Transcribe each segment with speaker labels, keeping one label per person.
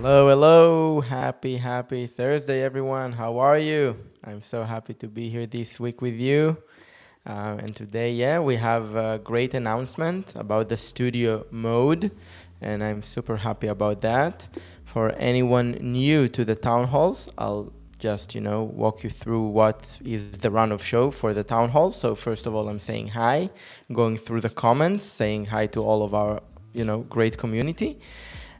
Speaker 1: Hello, hello. Happy Thursday, everyone. How are you? I'm so happy to be here this week with you. And today, we have a great announcement about the studio mode. and I'm super happy about that. For anyone new to the town halls, I'll just walk you through what is the run of show for the town hall. So first of all, I'm saying hi, going through the comments, saying hi to all of our great community.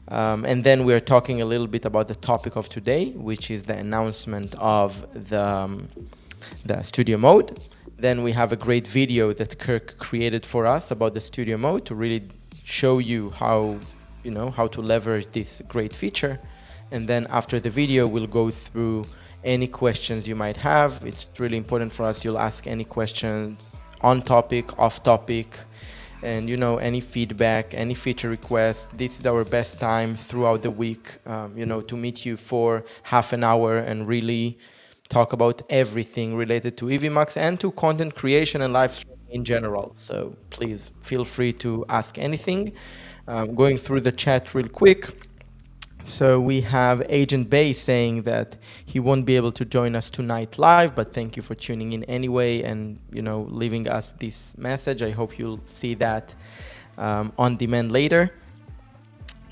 Speaker 1: And then we're talking a little bit about the topic of today, which is the announcement of the studio mode. Then we have a great video that Kirk created for us about the studio mode to really show you how to leverage this great feature. And then after the video, we'll go through any questions you might have. It's really important for us. You'll ask any questions on topic, off topic, and any feedback, any feature request. This is our best time throughout the week, to meet you for half an hour and really talk about everything related to Evmux and to content creation and live streaming in general. So please feel free to ask anything. Going through the chat real quick. So we have Agent Bay saying that he won't be able to join us tonight live, but thank you for tuning in anyway and leaving us this message. I hope you'll see that on demand later.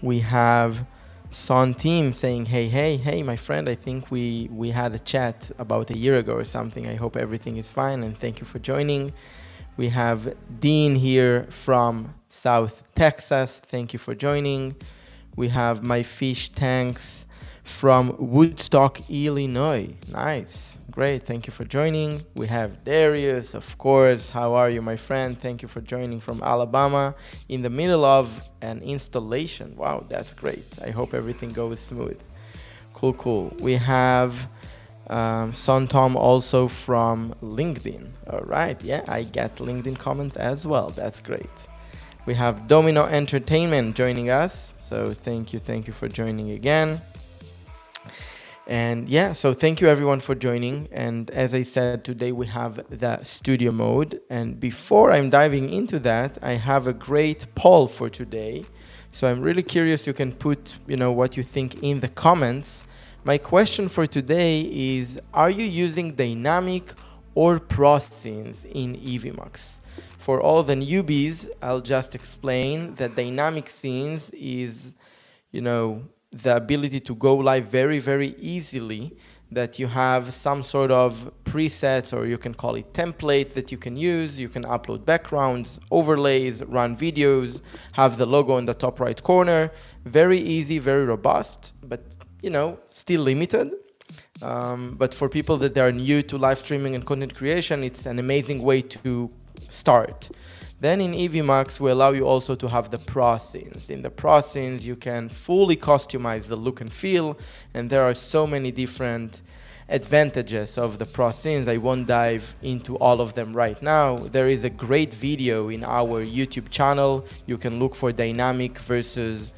Speaker 1: We have Son Team saying, hey, my friend, I think we had a chat about a year ago or something. I hope everything is fine and thank you for joining. We have Dean here from South Texas. Thank you for joining. We have My Fish Tanks from Woodstock, Illinois. Nice. Great. Thank you for joining. We have Darius, of course. How are you, my friend? Thank you for joining from Alabama in the middle of an installation. Wow, that's great. I hope everything goes smooth. Cool. We have Son Tom also from LinkedIn. All right. Yeah, I get LinkedIn comments as well. That's great. We have Domino Entertainment joining us. So thank you for joining again. And yeah, so thank you everyone for joining. And as I said, today we have the studio mode. And before I'm diving into that, I have a great poll for today. So I'm really curious. You can put, what you think in the comments. My question for today is, are you using dynamic or pro scenes in Evmux? For all the newbies, I'll just explain that dynamic scenes is, the ability to go live very, very easily, that you have some sort of presets, or you can call it templates that you can use. You can upload backgrounds, overlays, run videos, have the logo in the top right corner. Very easy, very robust, but, still limited. But for people that are new to live streaming and content creation, it's an amazing way to start. Then in Evmux, we allow you also to have the pro scenes. In the pro scenes, you can fully customize the look and feel, and there are so many different advantages of the pro scenes. I won't dive into all of them right now. There is a great video in our YouTube channel. You can look for dynamic versus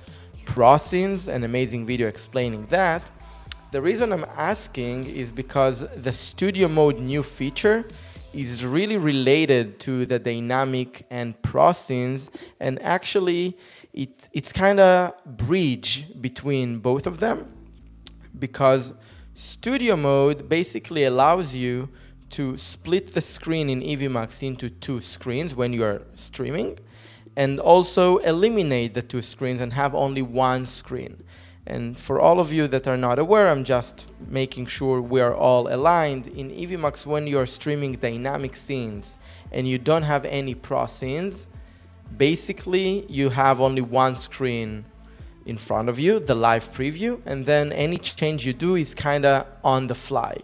Speaker 1: pro scenes, an amazing video explaining that. The reason I'm asking is because the studio mode new feature is really related to the dynamic and pro scenes, and actually it's kind of bridge between both of them, because studio mode basically allows you to split the screen in Evmux into two screens when you are streaming, and also eliminate the two screens and have only one screen. And for all of you that are not aware, I'm just making sure we are all aligned. In Evmux, when you're streaming dynamic scenes and you don't have any pro scenes, basically you have only one screen in front of you, the live preview, and then any change you do is kind of on the fly.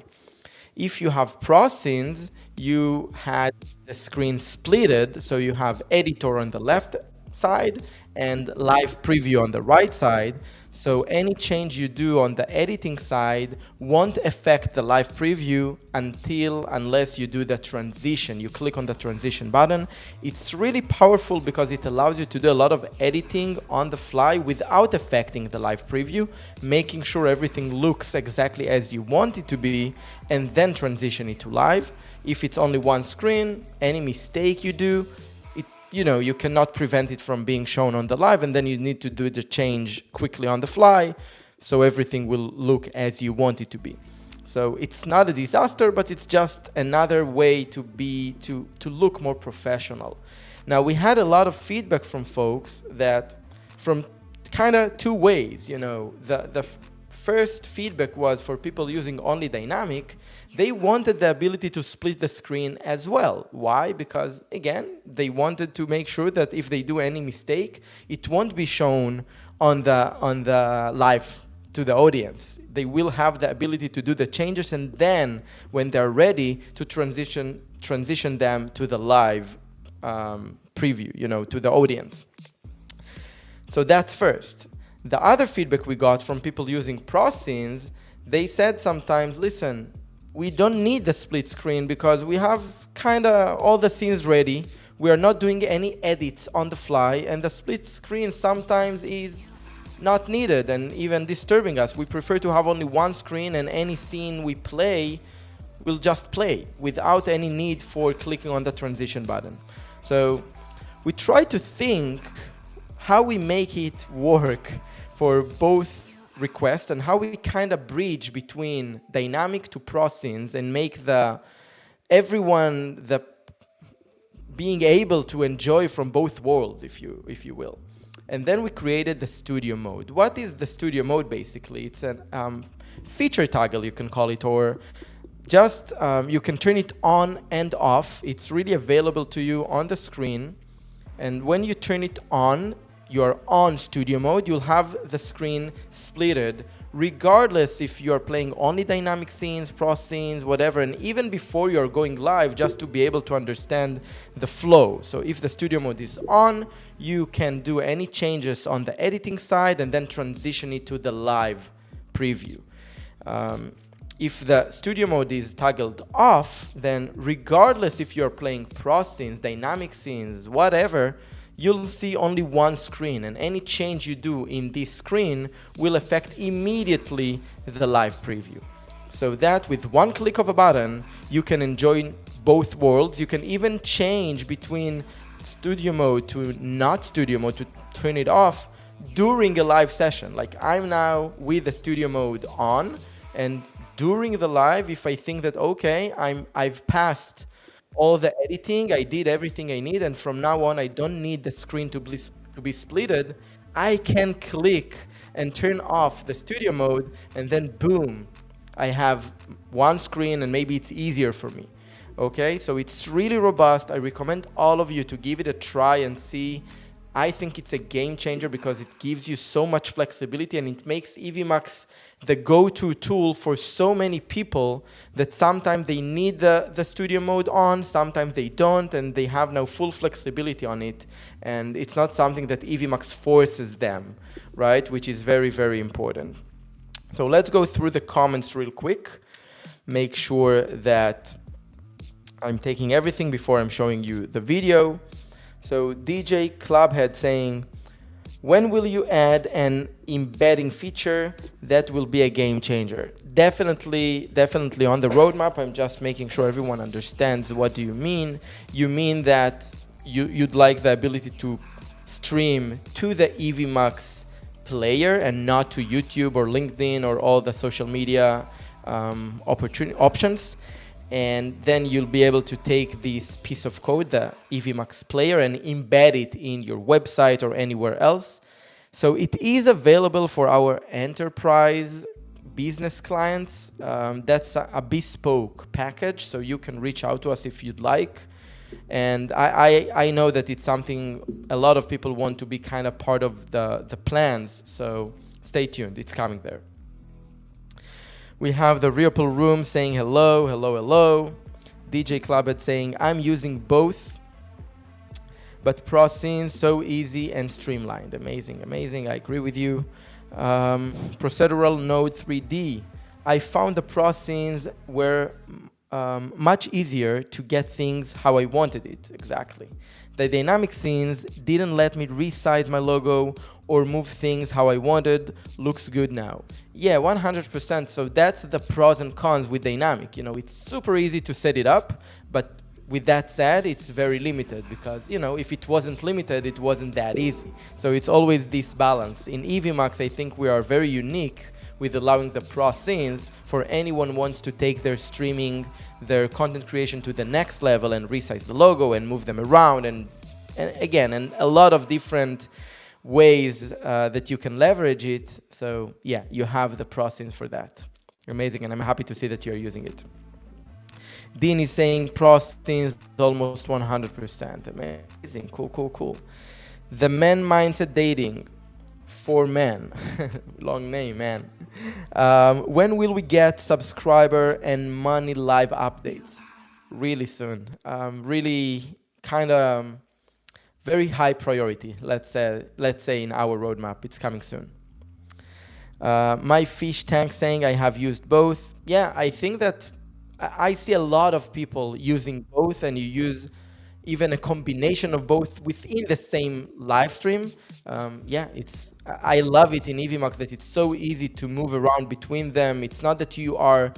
Speaker 1: If you have pro scenes, you had the screen splitted, so you have editor on the left side and live preview on the right side. So any change you do on the editing side won't affect the live preview unless you do the transition. You click on the transition button. It's really powerful because it allows you to do a lot of editing on the fly without affecting the live preview, making sure everything looks exactly as you want it to be, and then transition it to live. If it's only one screen, any mistake you do, you cannot prevent it from being shown on the live, and then you need to do the change quickly on the fly so everything will look as you want it to be. So it's not a disaster, but it's just another way to look more professional. Now, we had a lot of feedback from folks that from kind of two ways. The first feedback was for people using only dynamic. They wanted the ability to split the screen as well. Why? Because again, they wanted to make sure that if they do any mistake, it won't be shown on the live to the audience. They will have the ability to do the changes, and then when they're ready to transition them to the live preview, to the audience. So that's first. The other feedback we got from people using pro scenes, they said sometimes, listen, we don't need the split screen because we have kind of all the scenes ready. We are not doing any edits on the fly, and the split screen sometimes is not needed and even disturbing us. We prefer to have only one screen, and any scene we play will just play without any need for clicking on the transition button. So we try to think how we make it work for both requests and how we kind of bridge between dynamic to pro scenes and make everyone being able to enjoy from both worlds, if you will. And then we created the studio mode. What is the studio mode basically? It's a feature toggle, you can call it, or just you can turn it on and off. It's really available to you on the screen. And when you turn it on, you're on studio mode, you'll have the screen splitted, regardless if you're playing only dynamic scenes, pro scenes, whatever, and even before you're going live, just to be able to understand the flow. So if the studio mode is on, you can do any changes on the editing side and then transition it to the live preview. If the studio mode is toggled off, then regardless if you're playing pro scenes, dynamic scenes, whatever, you'll see only one screen, and any change you do in this screen will affect immediately the live preview. So that with one click of a button, you can enjoy both worlds. You can even change between studio mode to not studio mode, to turn it off during a live session. Like I'm now with the studio mode on, and during the live, if I think that, okay, I've passed all the editing, I did everything I need, and from now on I don't need the screen to be splitted, I can click and turn off the studio mode, and then boom, I have one screen, and maybe it's easier for me. Okay, so it's really robust. I recommend all of you to give it a try and see. I think it's a game changer because it gives you so much flexibility, and it makes Evmux the go-to tool for so many people that sometimes they need the studio mode on, sometimes they don't, and they have now full flexibility on it. And it's not something that Evmux forces them, right? Which is very, very important. So let's go through the comments real quick. Make sure that I'm taking everything before I'm showing you the video. So DJ Clubhead saying, when will you add an embedding feature? That will be a game changer. Definitely on the roadmap. I'm just making sure everyone understands what do you mean. You mean that you'd like the ability to stream to the Evmux player and not to YouTube or LinkedIn or all the social media options. And then you'll be able to take this piece of code, the Evmux player, and embed it in your website or anywhere else. So it is available for our enterprise business clients. That's a bespoke package, so you can reach out to us if you'd like. And I know that it's something a lot of people want to be kind of part of the plans, so stay tuned, it's coming there. We have the Ripple Room saying hello, hello, hello. DJ Clubhead saying, I'm using both, but pro scenes so easy and streamlined. Amazing, amazing. I agree with you. Procedural Node 3D. I found the pro scenes were much easier to get things how I wanted it. Exactly. The dynamic scenes didn't let me resize my logo or move things how I wanted. Looks good now. Yeah, 100%. So that's the pros and cons with dynamic. You know, it's super easy to set it up, but with that said, it's very limited because, you know, if it wasn't limited, it wasn't that easy. So it's always this balance. In Evmux, I think we are very unique with allowing the pro scenes for anyone who wants to take their streaming, their content creation to the next level and resize the logo and move them around and again, and a lot of different ways that you can leverage it. So yeah, you have the process for that. Amazing, and I'm happy to see that you're using it. Dean is saying process almost 100%. Amazing, cool. The men mindset dating for men. Long name, man. When will we get subscriber and money live updates? Really soon. Really kind of very high priority. Let's say in our roadmap, it's coming soon. My fish tank saying I have used both. Yeah, I think that I see a lot of people using both, and you use even a combination of both within the same live stream. Yeah, I love it in Evmux that it's so easy to move around between them. It's not that you are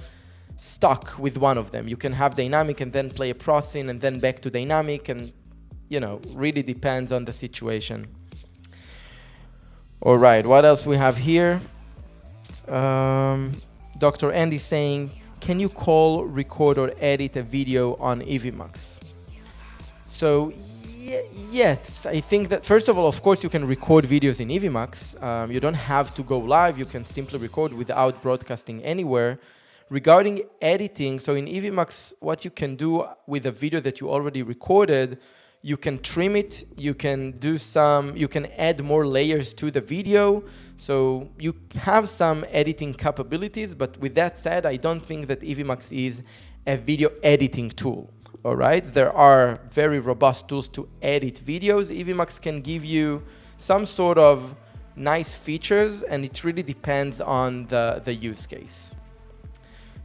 Speaker 1: stuck with one of them. You can have dynamic and then play a process and then back to dynamic, and really depends on the situation. All right, what else we have here? Dr. Andy saying, can you call, record, or edit a video on Evmux? So yes, I think that first of all, of course, you can record videos in Evmux. You don't have to go live. You can simply record without broadcasting anywhere. Regarding editing, so in Evmux, what you can do with a video that you already recorded, you can trim it, you can add more layers to the video. So you have some editing capabilities, but with that said, I don't think that Evmux is a video editing tool. All right, there are very robust tools to edit videos. Evmux can give you some sort of nice features, and it really depends on the use case.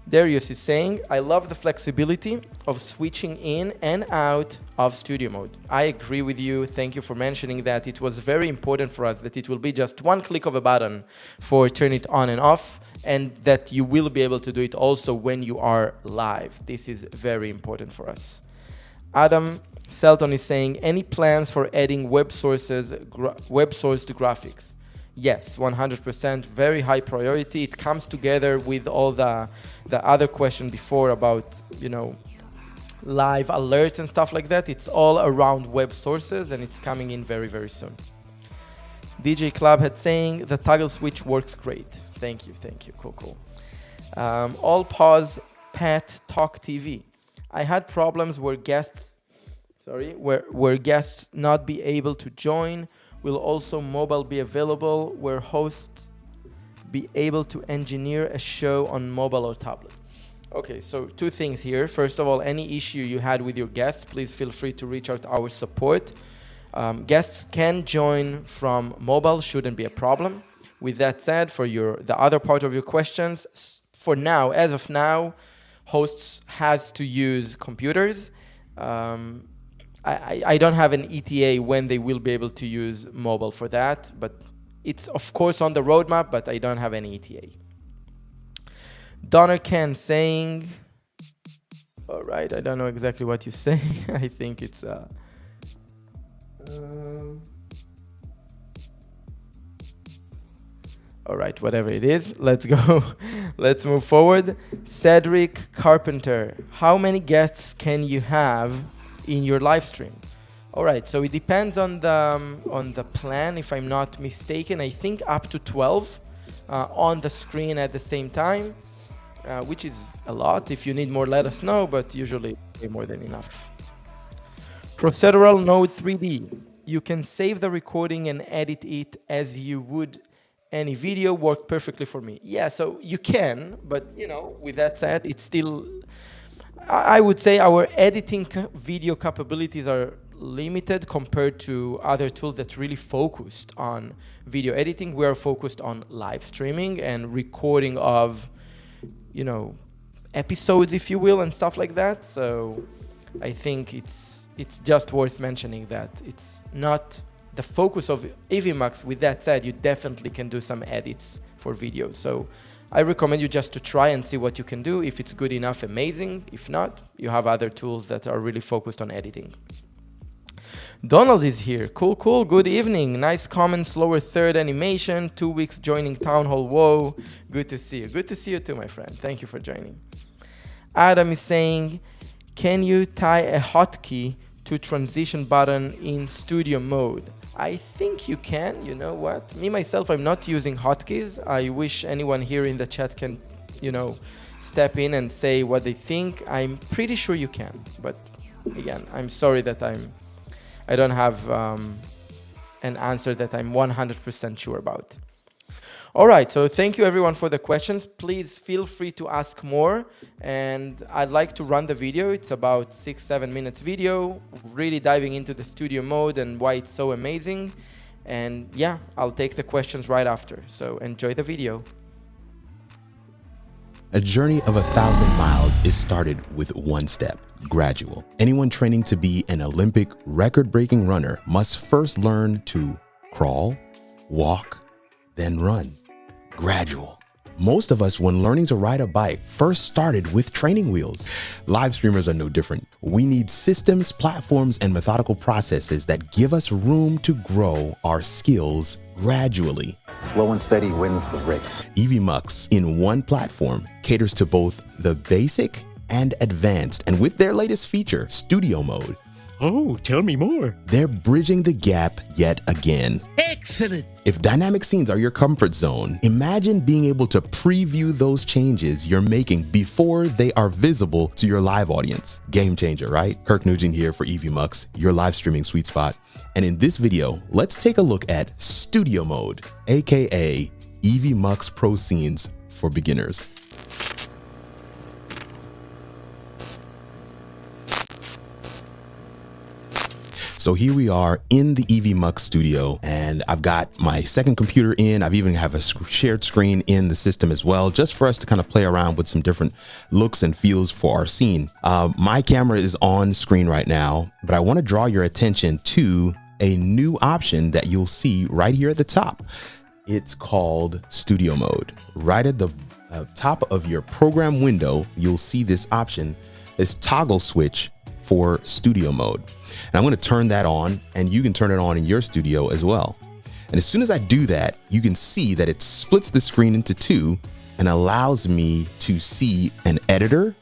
Speaker 1: Darius is saying, I love the flexibility of switching in and out of studio mode. I agree with you. Thank you for mentioning that. It was very important for us that it will be just one click of a button for turn it on and off, and that you will be able to do it also when you are live. This is very important for us. Adam Selton is saying, any plans for adding web sourced graphics? Yes, 100%, very high priority. It comes together with all the other question before about, live alerts and stuff like that. It's all around web sources, and it's coming in very, very soon. DJ Club had saying, the toggle switch works great. Thank you. Cool. All pause Pat Talk TV. I had problems where guests not be able to join. Will also mobile be available where hosts be able to engineer a show on mobile or tablet? Okay, so two things here. First of all, any issue you had with your guests, please feel free to reach out to our support. Guests can join from mobile, shouldn't be a problem. With that said, for the other part of your questions, for now, as of now, hosts has to use computers. I don't have an ETA when they will be able to use mobile for that, but it's of course on the roadmap, but I don't have any ETA. Donner Ken saying, all right, I don't know exactly what you say. I think it's all right, whatever it is, let's go. Let's move forward. Cedric Carpenter, how many guests can you have in your live stream? All right, so it depends on the plan. If I'm not mistaken, I think up to 12 on the screen at the same time, which is a lot. If you need more, let us know, but usually way more than enough. Procedural Node 3D. You can save the recording and edit it as you would any video. Worked perfectly for me. Yeah, so you can, but with that said, it's still, I would say our editing video capabilities are limited compared to other tools that really focused on video editing. We are focused on live streaming and recording of, episodes, if you will, and stuff like that. So I think it's just worth mentioning that it's not the focus of Evmux. With that said, you definitely can do some edits for video. So I recommend you just to try and see what you can do. If it's good enough, amazing. If not, you have other tools that are really focused on editing. Donald is here. Cool. Good evening. Nice comment. Slower third animation. 2 weeks joining Townhall. Whoa. Good to see you. Good to see you too, my friend. Thank you for joining. Adam is saying, can you tie a hotkey to transition button in studio mode? I think you can. You know what? Me, myself, I'm not using hotkeys. I wish anyone here in the chat can, step in and say what they think. I'm pretty sure you can. But again, I'm sorry that I don't have an answer that I'm 100% sure about. All right, so thank you everyone for the questions. Please feel free to ask more, and I'd like to run the video. It's about 6-7 minutes video, really diving into the studio mode and why it's so amazing. And yeah, I'll take the questions right after. So enjoy the video.
Speaker 2: A journey of 1,000 miles is started with one step: gradual. Anyone training to be an Olympic record-breaking runner must first learn to crawl, walk, then run. Gradual. Most of us, when learning to ride a bike, first started with training wheels. Live streamers are no different. We need systems, platforms, and methodical processes that give us room to grow our skills gradually.
Speaker 3: Slow and steady wins the race.
Speaker 2: Evmux, in one platform, caters to both the basic and advanced, and with their latest feature, Studio Mode,
Speaker 4: oh, tell me more.
Speaker 2: they're bridging the gap yet again.
Speaker 4: Excellent.
Speaker 2: If dynamic scenes are your comfort zone, imagine being able to preview those changes you're making before they are visible to your live audience. Game changer, right? Kirk Nugent here for Evmux, your live streaming sweet spot. And in this video, let's take a look at Studio Mode, aka Evmux Pro Scenes for beginners. So here we are in the Evmux studio, and I've got my second computer in. I've even have a shared screen in the system as well, just for us to kind of play around with some different looks and feels for our scene. My camera is on screen right now, but I want to draw your attention to a new option that you'll see right here at the top. It's called Studio Mode. Right at the top of your program window, you'll see this option, this toggle switch for Studio Mode. And I'm going to turn that on, and you can turn it on in your studio as well. And as soon as I do that, you can see that it splits the screen into two and allows me to see an editor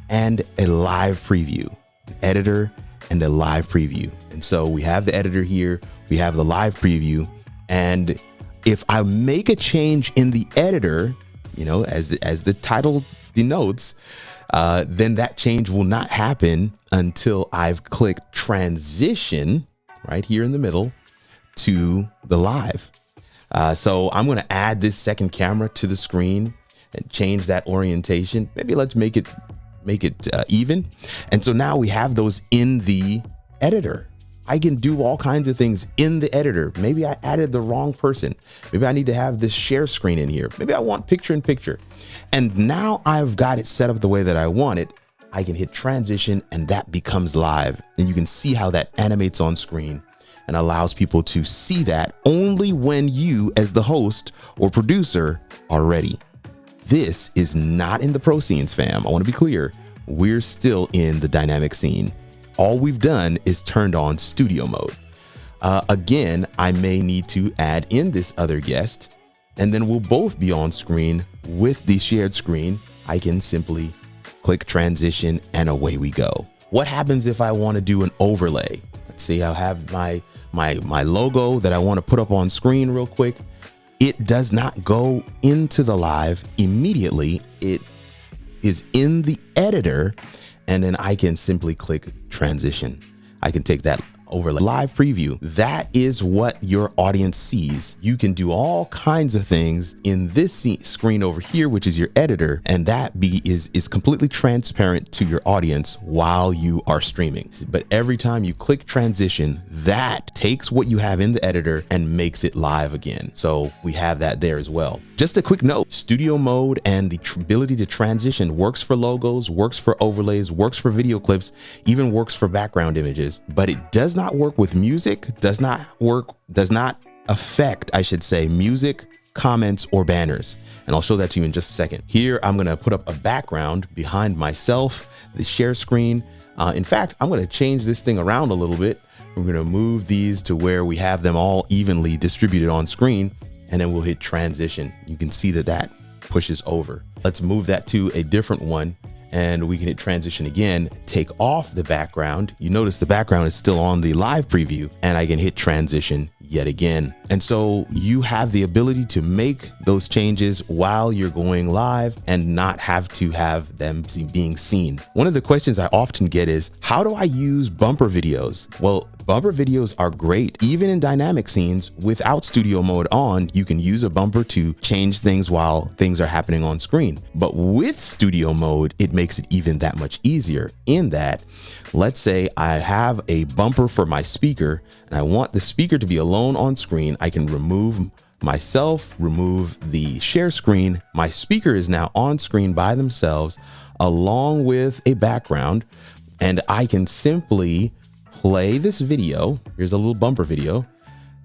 Speaker 2: and a live preview. An editor and a live preview. And so we have the editor here, we have the live preview, and if I make a change in the editor, as the title denotes, then that change will not happen until I've clicked transition right here in the middle to the live. So I'm going to add this second camera to the screen and change that orientation. Maybe let's make it even. And so now we have those in the editor. I can do all kinds of things in the editor. Maybe I added the wrong person. Maybe I need to have this share screen in here. Maybe I want picture in picture. And now I've got it set up the way that I want it. I can hit transition and that becomes live. And you can see how that animates on screen and allows people to see that only when you, as the host or producer, are ready. This is not in the Pro Scenes, fam. I want to be clear. We're still in the dynamic scene. All we've done is turned on Studio Mode. Again, I may need to add in this other guest, and then we'll both be on screen with the shared screen. I can simply click transition and away we go. What happens if I want to do an overlay? Let's see, I'll have my logo that I want to put up on screen real quick. It does not go into the live immediately. It is in the editor, and then I can simply click transition. I can take that overlay live preview. That is what your audience sees. You can do all kinds of things in this screen over here, which is your editor, and that is completely transparent to your audience while you are streaming. But every time you click transition, that takes what you have in the editor and makes it live again. So we have that there as well. Just a quick note, Studio Mode and the ability to transition works for logos, works for overlays, works for video clips, even works for background images, but it does not work with music, does not affect, I should say, music, comments, or banners. And I'll show that to you in just a second. Here, I'm gonna put up a background behind myself, the share screen. In fact, I'm gonna change this thing around a little bit. We're gonna move these to where we have them all evenly distributed on screen, and then we'll hit transition. You can see that pushes over. Let's move that to a different one, and we can hit transition again, take off the background. You notice the background is still on the live preview, and I can hit transition yet again. And so you have the ability to make those changes while you're going live and not have to have them being seen. One of the questions I often get is, how do I use bumper videos? Well, bumper videos are great. Even in dynamic scenes without studio mode on, you can use a bumper to change things while things are happening on screen. But with studio mode, it makes it even that much easier in that, let's say I have a bumper for my speaker and I want the speaker to be alone on screen. I can remove myself, remove the share screen. My speaker is now on screen by themselves along with a background, and I can simply play this video. Here's a little bumper video.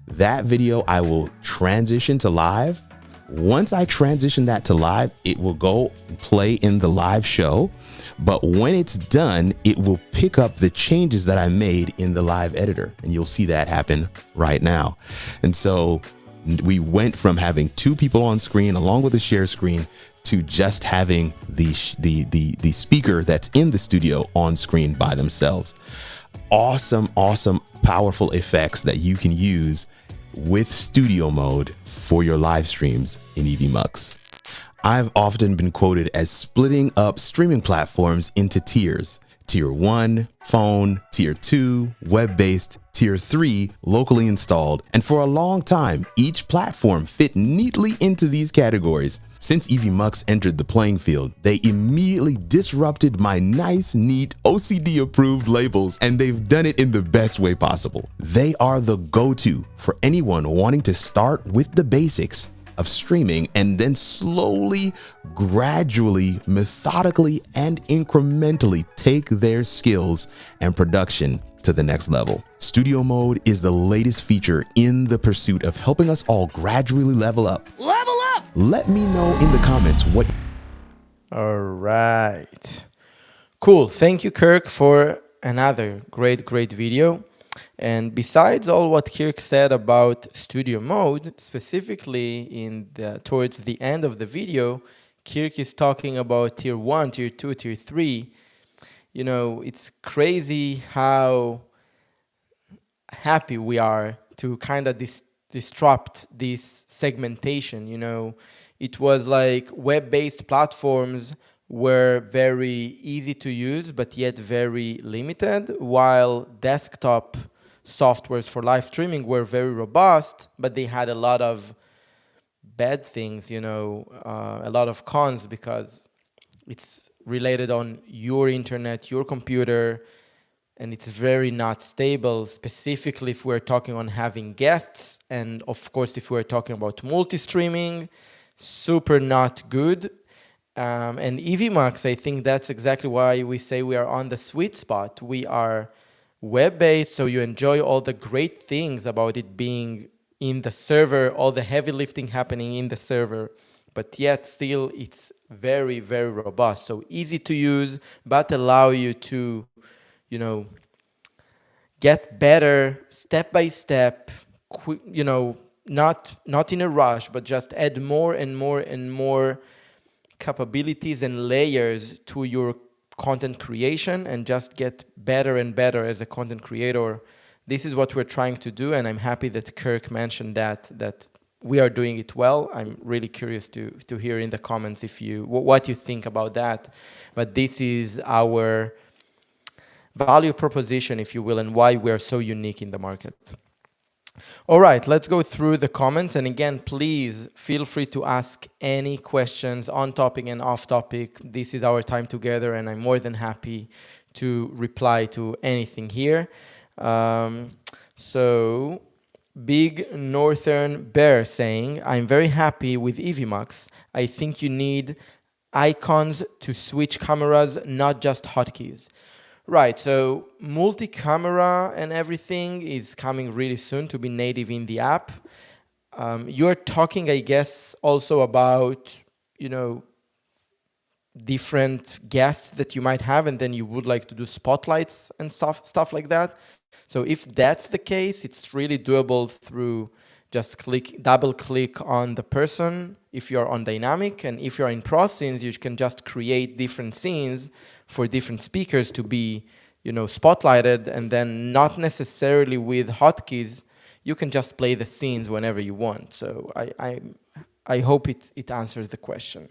Speaker 2: That video I will transition to live. Once I transition that to live, it will go play in the live show. But when it's done, it will pick up the changes that I made in the live editor. And you'll see that happen right now. And so we went from having two people on screen along with a share screen to just having the speaker that's in the studio on screen by themselves. Awesome, powerful effects that you can use with studio mode for your live streams in Evmux. I've often been quoted as splitting up streaming platforms into tiers. Tier 1, phone, Tier 2, web-based, Tier 3, locally installed. And for a long time, each platform fit neatly into these categories. Since Evmux entered the playing field, they immediately disrupted my nice, neat, OCD-approved labels, and they've done it in the best way possible. They are the go-to for anyone wanting to start with the basics of streaming and then slowly, gradually, methodically, and incrementally take their skills and production to the next level. Studio mode is the latest feature in the pursuit of helping us all gradually level up. Level up! Let me know in the comments what.
Speaker 1: All right. Cool. Thank you, Kirk, for another great video. And besides all what Kirk said about studio mode, specifically towards the end of the video, Kirk is talking about tier 1, tier 2, tier 3. You know, it's crazy how happy we are to kind of disrupt this segmentation. You know, it was like web-based platforms were very easy to use, but yet very limited, while desktop softwares for live streaming were very robust, but they had a lot of bad things, you know, a lot of cons, because it's related on your internet, your computer, and it's very not stable, specifically if we're talking on having guests. And of course, if we're talking about multi-streaming, super not good. And Evmux, I think that's exactly why we say we are on the sweet spot. We are web-based, so you enjoy all the great things about it being in the server, all the heavy lifting happening in the server, but yet still it's very robust. So easy to use, but allow you to, you know, get better step by step, you know, not in a rush, but just add more and more capabilities and layers to your content creation and just get better and better as a content creator. This is what we're trying to do, and I'm happy that Kirk mentioned that we are doing it well. I'm really curious to hear in the comments what you think about that. But this is our value proposition, if you will, and why we're so unique in the market. All right, let's go through the comments. And again, please feel free to ask any questions on topic and off topic. This is our time together, and I'm more than happy to reply to anything here. So Big Northern Bear saying, I'm very happy with Evmux. I think you need icons to switch cameras, not just hotkeys. Right, so multi-camera and everything is coming really soon to be native in the app. You're talking, I guess, also about, you know, different guests that you might have, and then you would like to do spotlights and stuff like that. So if that's the case, it's really doable through just double click on the person if you're on dynamic, and if you're in pro scenes, you can just create different scenes for different speakers to be, you know, spotlighted, and then not necessarily with hotkeys. you can just play the scenes whenever you want. So I hope it answers the question.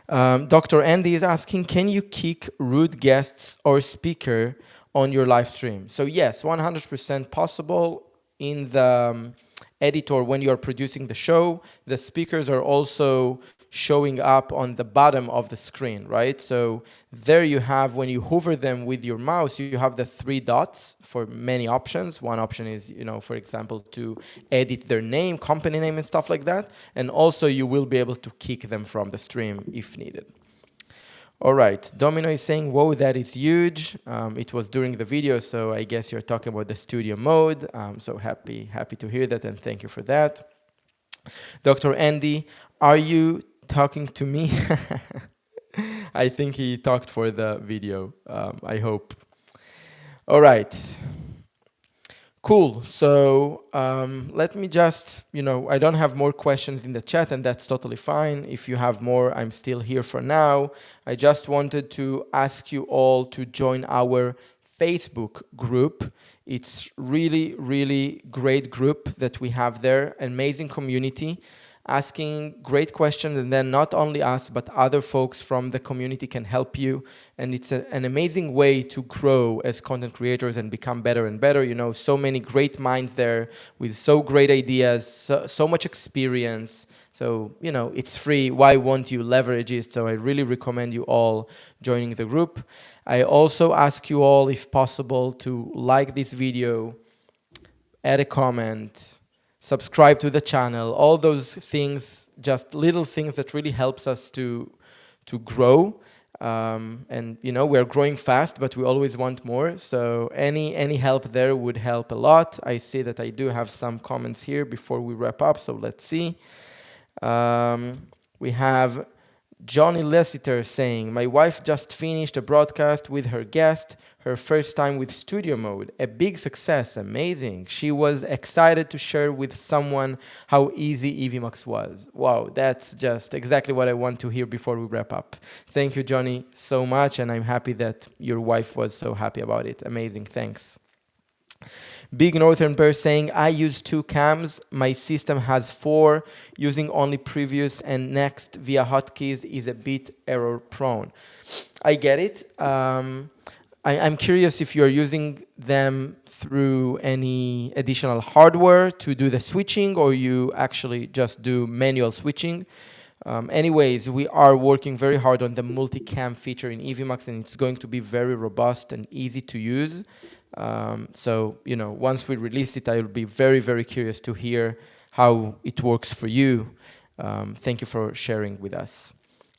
Speaker 1: Dr. Andy is asking, can you kick rude guests or speaker on your live stream? So yes, 100% possible. In the editor, when you're producing the show, the speakers are also showing up on the bottom of the screen, right? So there you have, when you hover them with your mouse, you have the 3 dots for many options. One option is, for example, to edit their name, company name, and stuff like that. And also you will be able to kick them from the stream if needed. All right, Domino is saying, whoa, that is huge. It was during the video, so I guess you're talking about the studio mode. So happy to hear that, and thank you for that. Dr. Andy, are you talking to me? I think he talked for the video, I hope. All right. Cool. So let me just, I don't have more questions in the chat, and that's totally fine. If you have more, I'm still here for now. I just wanted to ask you all to join our Facebook group. It's really, really great group that we have there, amazing community, asking great questions, and then not only us, but other folks from the community can help you. And it's an amazing way to grow as content creators and become better and better. So many great minds there with so great ideas, so much experience. So, it's free. Why won't you leverage it? So I really recommend you all joining the group. I also ask you all, if possible, to like this video, add a comment, subscribe to the channel, all those things, just little things that really helps us to grow. And we're growing fast, but we always want more. So any help there would help a lot. I see that I do have some comments here before we wrap up, so let's see. We have Johnny Lessiter saying, my wife just finished a broadcast with her guest, her first time with studio mode. A big success, amazing. She was excited to share with someone how easy Evmux was. Wow, that's just exactly what I want to hear before we wrap up. Thank you, Johnny, so much, and I'm happy that your wife was so happy about it. Amazing, thanks. Big Northern Bear saying, I use 2 cams. My system has 4. Using only previous and next via hotkeys is a bit error prone. I get it. I'm curious if you're using them through any additional hardware to do the switching, or you actually just do manual switching. Anyways, we are working very hard on the multicam feature in Evmux, and it's going to be very robust and easy to use. So, once we release it, I will be very, very curious to hear how it works for you. Thank you for sharing with us.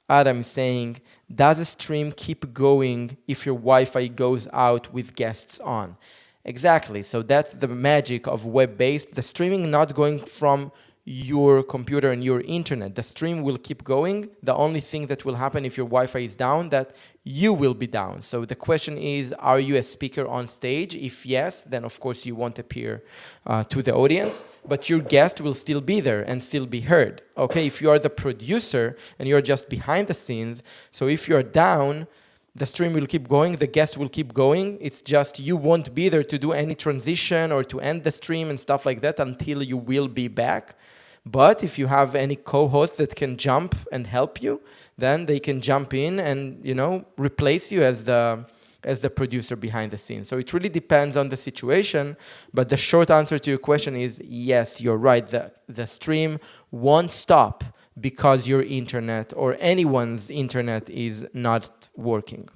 Speaker 1: Adam is saying, does a stream keep going if your Wi-Fi goes out with guests on? Exactly. So that's the magic of web-based. The streaming not going from your computer and your internet. The stream will keep going. The only thing that will happen if your Wi-Fi is down, that you will be down. So the question is, are you a speaker on stage? If yes, then of course you won't appear to the audience, but your guest will still be there and still be heard. Okay, if you are the producer and you're just behind the scenes, so if you're down, the stream will keep going, the guest will keep going. It's just you won't be there to do any transition or to end the stream and stuff like that until you will be back. But if you have any co-host that can jump and help you, then they can jump in and, replace you as the producer behind the scenes. So it really depends on the situation. But the short answer to your question is yes, you're right. The stream won't stop because your internet or anyone's internet is not working.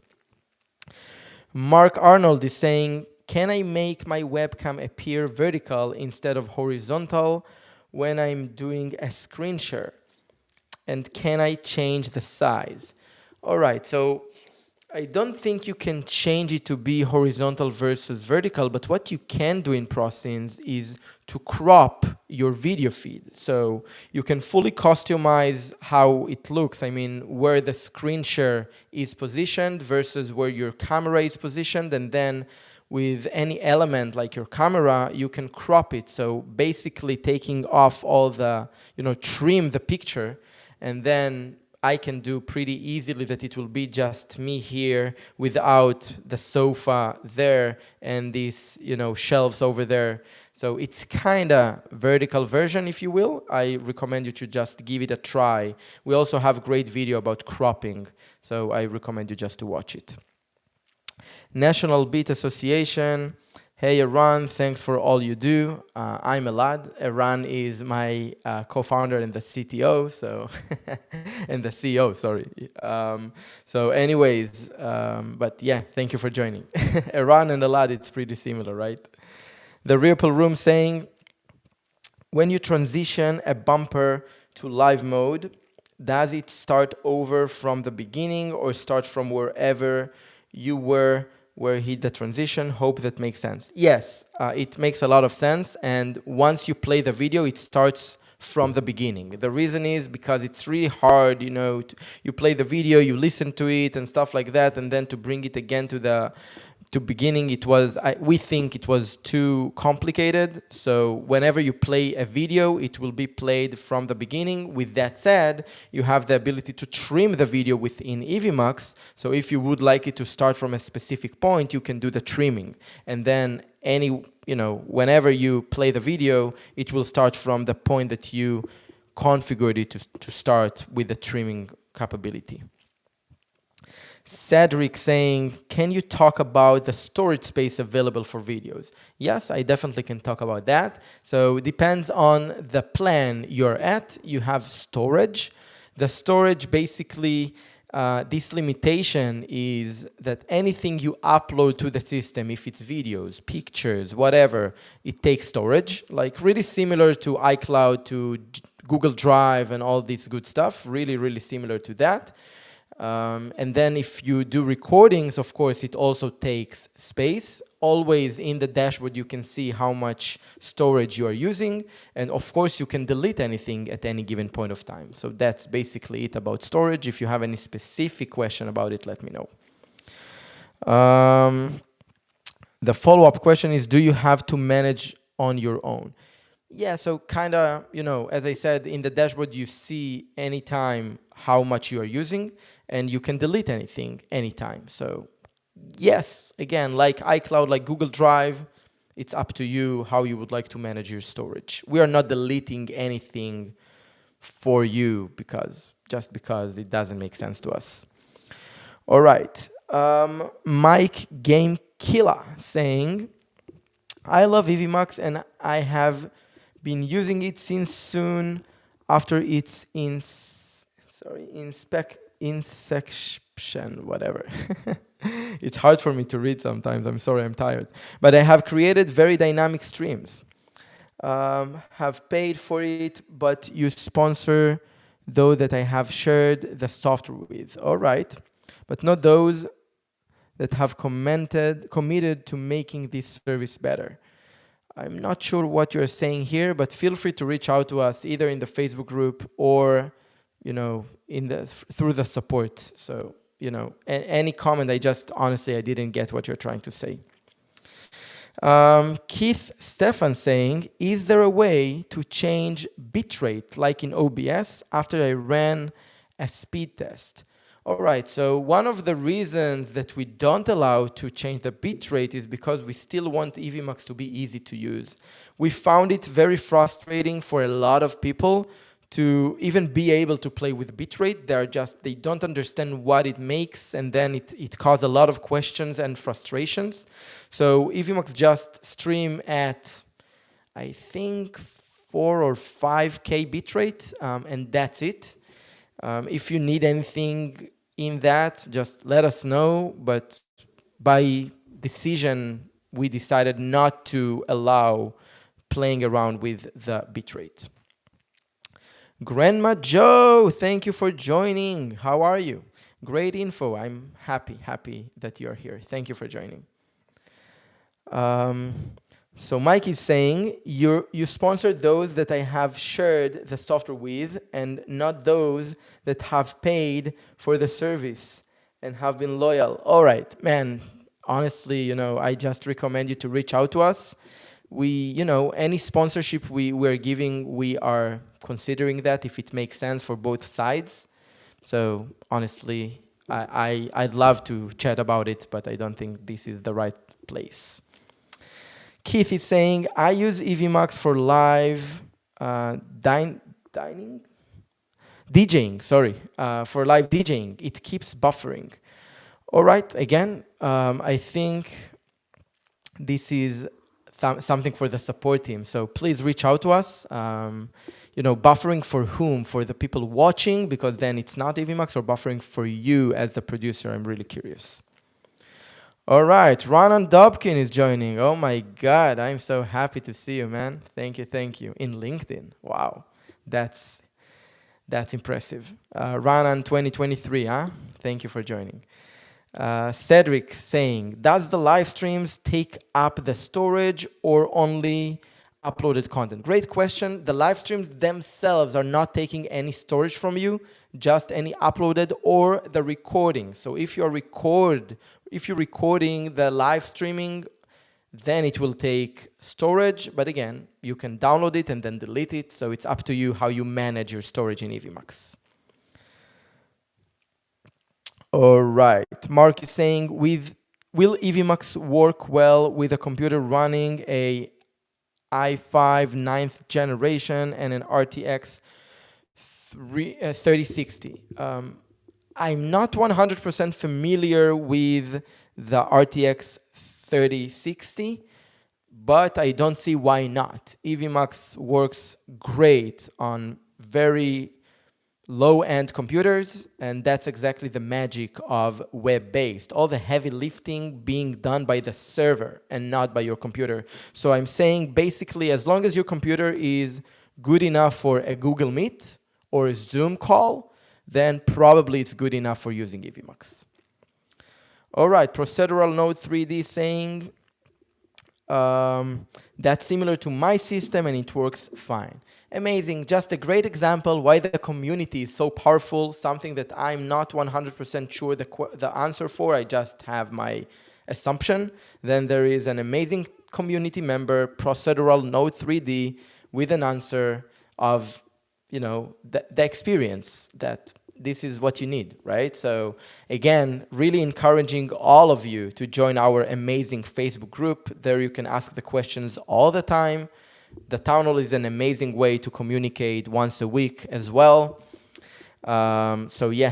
Speaker 1: Mark Arnold is saying, can I make my webcam appear vertical instead of horizontal when I'm doing a screen share? And can I change the size? All right, so I don't think you can change it to be horizontal versus vertical, but what you can do in ProScenes is to crop your video feed. So you can fully customize how it looks. I mean, where the screen share is positioned versus where your camera is positioned, and then with any element like your camera, you can crop it. So basically taking off all the, trim the picture, and then I can do pretty easily that it will be just me here without the sofa there and these, shelves over there. So it's kind of vertical version, if you will. I recommend you to just give it a try. We also have a great video about cropping, so I recommend you just to watch it. National Beat Association. Hey, Eran, thanks for all you do. I'm Elad. Eran is my co-founder and the CTO, so and the CEO, sorry. So anyways, but yeah, thank you for joining. Eran and Elad, it's pretty similar, right? The Ripple Room saying, when you transition a bumper to live mode, does it start over from the beginning or start from wherever you were where hit the transition? Hope that makes sense. Yes, it makes a lot of sense. And once you play the video, it starts from the beginning. The reason is because it's really hard, you play the video, you listen to it and stuff like that, and then to bring it again to beginning, we think it was too complicated. So whenever you play a video, it will be played from the beginning. With that said, you have the ability to trim the video within Evmux. So if you would like it to start from a specific point, you can do the trimming. And then whenever you play the video, it will start from the point that you configured it to start with the trimming capability. Cedric saying, can you talk about the storage space available for videos? Yes, I definitely can talk about that. So it depends on the plan you're at. You have storage. The storage basically, this limitation is that anything you upload to the system, if it's videos, pictures, whatever, it takes storage, like really similar to iCloud, to Google Drive and all this good stuff, really, really similar to that. And then if you do recordings, of course, it also takes space. Always in the dashboard, you can see how much storage you are using. And of course, you can delete anything at any given point of time. So that's basically it about storage. If you have any specific question about it, let me know. The follow-up question is, do you have to manage on your own? Yeah, so kind of, as I said, in the dashboard, you see anytime how much you are using, and you can delete anything anytime. So yes, again, like iCloud, like Google Drive, it's up to you how you would like to manage your storage. We are not deleting anything for you just because it doesn't make sense to us. All right. Mike Game Killer saying, I love Evmux and I have been using it since soon after its inspection, whatever. It's hard for me to read sometimes. I'm sorry, I'm tired. But I have created very dynamic streams. Have paid for it, but you sponsor those that I have shared the software with. All right. But not those that have committed to making this service better. I'm not sure what you're saying here, but feel free to reach out to us either in the Facebook group or, through the support. So, any comment, honestly, I didn't get what you're trying to say. Keith Stefan saying, is there a way to change bitrate like in OBS after I ran a speed test? All right, so one of the reasons that we don't allow to change the bitrate is because we still want Evmux to be easy to use. We found it very frustrating for a lot of people to even be able to play with bitrate. They don't understand what it makes, and then it caused a lot of questions and frustrations. So Evmux just stream at, I think, 4 or 5K bitrate, and that's it. If you need anything in that, just let us know. But by decision, we decided not to allow playing around with the bitrate. Grandma Joe, thank you for joining. How are you? Great info. I'm happy that you're here. Thank you for joining. So Mike is saying, you sponsored those that I have shared the software with and not those that have paid for the service and have been loyal. All right, man, honestly, I just recommend you to reach out to us. Any sponsorship we're giving, we are considering that if it makes sense for both sides. So honestly, I'd love to chat about it, but I don't think this is the right place. Keith is saying, I use Evmux for live dining? DJing, sorry, for live DJing. It keeps buffering. All right, again, I think this is something for the support team. So please reach out to us. Buffering for whom? For the people watching, because then it's not Evmux, or buffering for you as the producer? I'm really curious. All right, Ronan Dobkin is joining. Oh my God, I'm so happy to see you, man. Thank you. In LinkedIn, wow, that's impressive. Ronan 2023, huh? Thank you for joining. Cedric saying, does the live streams take up the storage or only uploaded content? Great question. The live streams themselves are not taking any storage from you, just any uploaded or the recording. So if you're recording the live streaming, then it will take storage. But again, you can download it and then delete it. So it's up to you how you manage your storage in Evmux. All right. Mark is saying, will Evmux work well with a computer running a i5 9th generation and an RTX 3060? I'm not 100% familiar with the RTX 3060, but I don't see why not. Evmux works great on very low-end computers, and that's exactly the magic of web-based. All the heavy lifting being done by the server and not by your computer. So I'm saying basically, as long as your computer is good enough for a Google Meet or a Zoom call, then probably it's good enough for using Evmux. All right, Procedural Node 3D saying, that's similar to my system and it works fine. Amazing, just a great example why the community is so powerful, something that I'm not 100% sure the answer for, I just have my assumption. Then there is an amazing community member, Procedural Node 3D, with an answer of, the experience that this is what you need, right? So again, really encouraging all of you to join our amazing Facebook group. There you can ask the questions all the time. The Townhall is an amazing way to communicate once a week as well. Any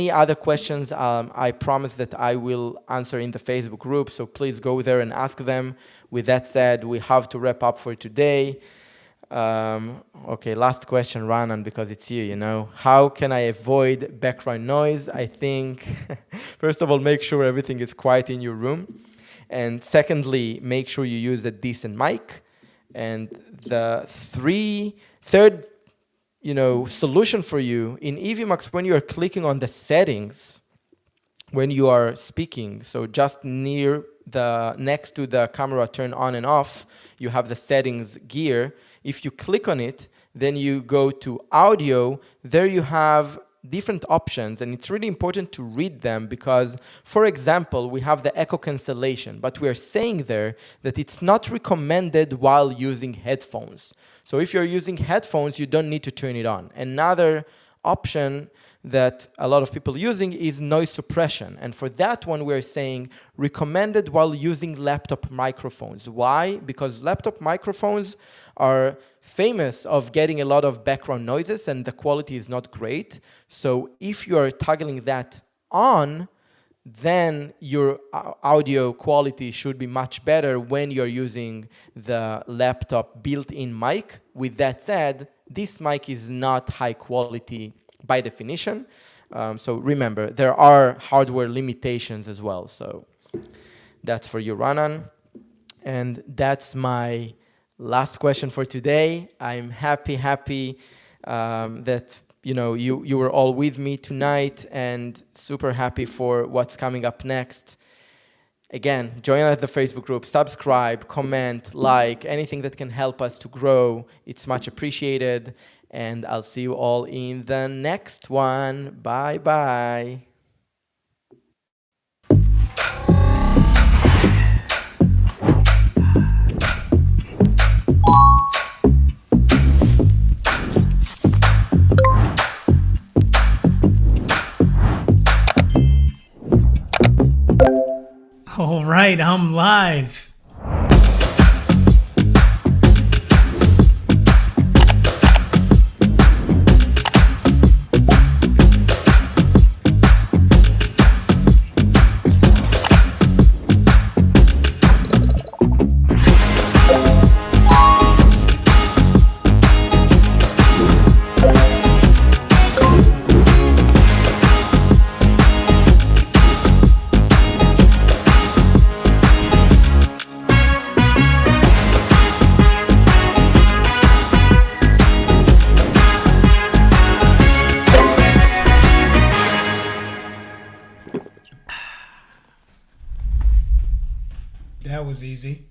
Speaker 1: other questions, I promise that I will answer in the Facebook group, so please go there and ask them. With that said, we have to wrap up for today. Okay, last question, Ranan, because it's you, How can I avoid background noise? I think, first of all, make sure everything is quiet in your room. And secondly, make sure you use a decent mic. And the third, solution for you, in Evmux, when you are clicking on the settings, when you are speaking, so just next to the camera turn on and off, you have the settings gear. If you click on it, then you go to audio. There you have different options, and it's really important to read them because, for example, we have the echo cancellation, but we are saying there that it's not recommended while using headphones. So if you're using headphones, you don't need to turn it on. Another option that a lot of people using is noise suppression. And for that one, we're saying recommended while using laptop microphones. Why? Because laptop microphones are famous of getting a lot of background noises and the quality is not great. So if you are toggling that on, then your audio quality should be much better when you're using the laptop built-in mic. With that said, this mic is not high quality by definition. So remember, there are hardware limitations as well. So that's for you, Ranan. And that's my last question for today. I'm happy that you were all with me tonight, and super happy for what's coming up next. Again, join us at the Facebook group, subscribe, comment, like, anything that can help us to grow. It's much appreciated. And I'll see you all in the next one. Bye-bye.
Speaker 5: All right, I'm live. was easy.